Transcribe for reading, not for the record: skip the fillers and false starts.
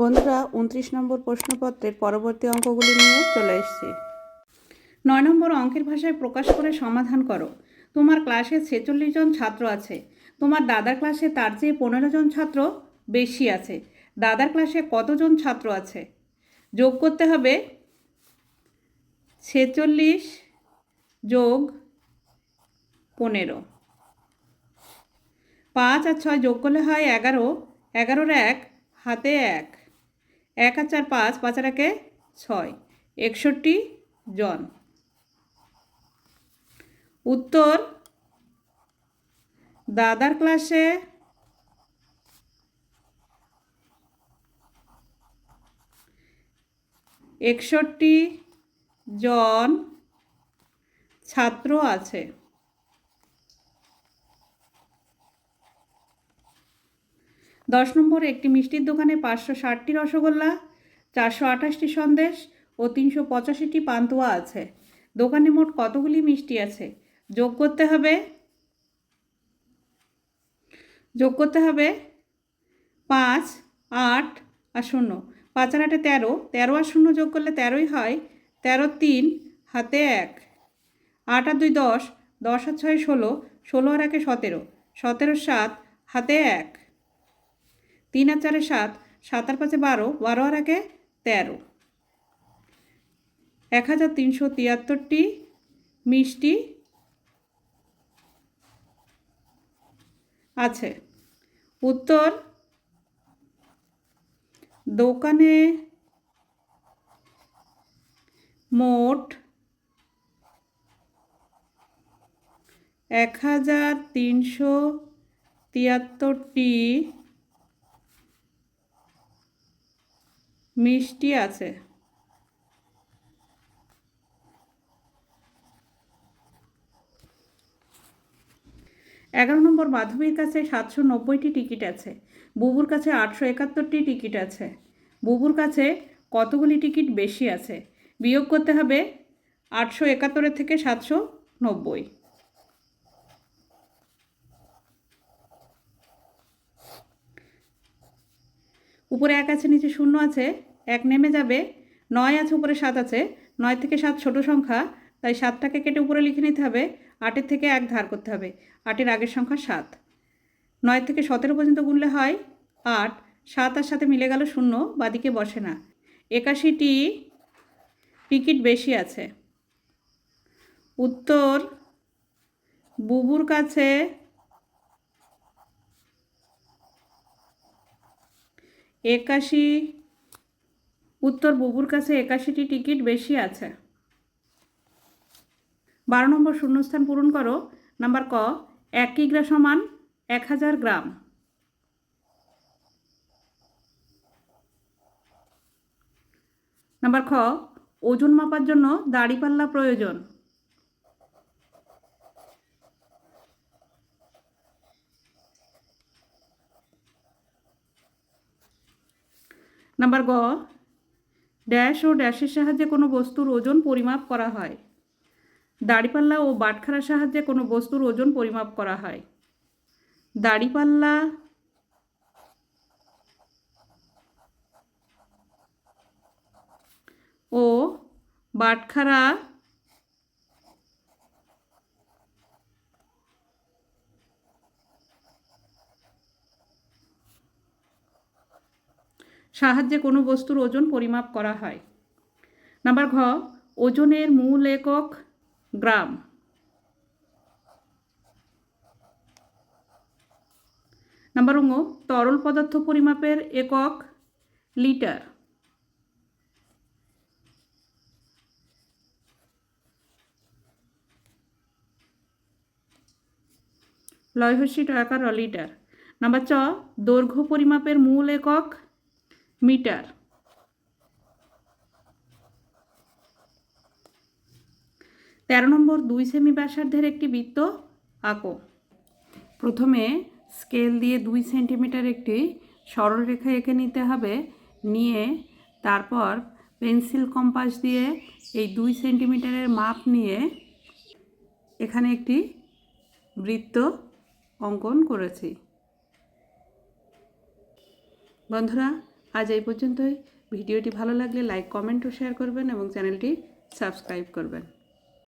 বন্ধুরা 29 নম্বর প্রশ্নপত্রের পরবর্তী অঙ্কগুলি নিয়ে চলে এসেছি। 9 নম্বর অঙ্কের ভাষায় প্রকাশ করে সমাধান করো। তোমার ক্লাসে 46 জন ছাত্র আছে। তোমার দাদার ক্লাসে তার চেয়ে 15 জন ছাত্র বেশি আছে। দাদার ক্লাসে কতজন ছাত্র আছে? যোগ করতে হবে 46 যোগ 15। 5 আর 6 যোগ করলে হয় 11। 11-এর 1 হাতে 1। 1 আর 4 5, 5 আর 1 6, 61 জন। উত্তর, দাদার ক্লাসে 61 জন ছাত্র আছে। 10 নম্বর, একটি মিষ্টির দোকানে 560টি রসগোল্লা, 428টি সন্দেশ ও 385টি পান্তুয়া আছে। দোকানে মোট কতগুলি মিষ্টি আছে? যোগ করতে হবে 5, 8 আর 0। 5 আর 8 13, 13 আর 0 যোগ করলে 13ই হয়। 13 3 হাতে 1। 8 আর 2 10, 10 আর 6 16, 16 আর 1 17, 17 7 হাতে 1। 3 আর 4 7, 7 আর 5 12, 12 আর 1 13। 1373টি মিষ্টি আছে। উত্তর, দোকানে মোট 1373টি মিষ্টি আছে। 11 নম্বর, মাধবীর কাছে 790টি টিকিট আছে। বুবুর কাছে 871টি টিকিট আছে। বুবুর কাছে কতগুলি টিকিট বেশি আছে? বিয়োগ করতে হবে 871 থেকে 790। উপরে 1 আছে, নিচে 0 আছে, 1 নেমে যাবে। 9 আছে, উপরে 7 আছে। 9 থেকে 7 ছোট সংখ্যা, তাই 7টাকে কেটে উপরে লিখে নিতে হবে। 8-এর থেকে 1 ধার করতে হবে। 8-এর আগের সংখ্যা 7। 9 থেকে 17 পর্যন্ত গুনলে হয় 8। 7 আর সাথে মিলে গেল 0, বাদিকে বসে না। 81টি টিকিট বেশি আছে। উত্তর, বুবুর কাছে 81টি টিকিট বেশি আছে। 12 নম্বর, শূন্যস্থান পূরণ করো। নাম্বার ক, 1 কিগ্রা সমান 1000 গ্রাম। নাম্বার খ, ওজন মাপার জন্য দাঁড়িপাল্লা প্রয়োজন। নাম্বার গ, ড্যাশ ও ড্যাশের সাহায্যে কোনো বস্তুর ওজন পরিমাপ করা হয়। দাঁড়িপাল্লা ও বাটখারার সাহায্যে কোনো বস্তুর ওজন পরিমাপ করা হয়। দাঁড়িপাল্লা ও বাটখারা সাহায্যে কোনো বস্তুর ওজন পরিমাপ করা হয়। নাম্বার ঘ, ওজনের মূল একক গ্রাম। নাম্বার ঙ, তরল পদার্থ পরিমাপের একক লিটার। লয়হস্যি টাকার লিটার। নাম্বার চ, দৈর্ঘ্য পরিমাপের মূল একক মিটার। 13 নম্বর, 2 সেমি ব্যাসার্ধের একটি বৃত্ত আঁকো। প্রথমে স্কেল দিয়ে 2 সেন্টিমিটার একটি সরলরেখা এঁকে নিতে হবে। নিয়ে তারপর পেন্সিল কম্পাস দিয়ে এই 2 সেন্টিমিটারের মাপ নিয়ে এখানে একটি বৃত্ত অঙ্কন করেছি। বন্ধুরা, আজ এই পর্যন্তই। ভিডিওটি ভালো লাগলে লাইক, কমেন্ট ও শেয়ার করবেন এবং চ্যানেলটি সাবস্ক্রাইব করবেন।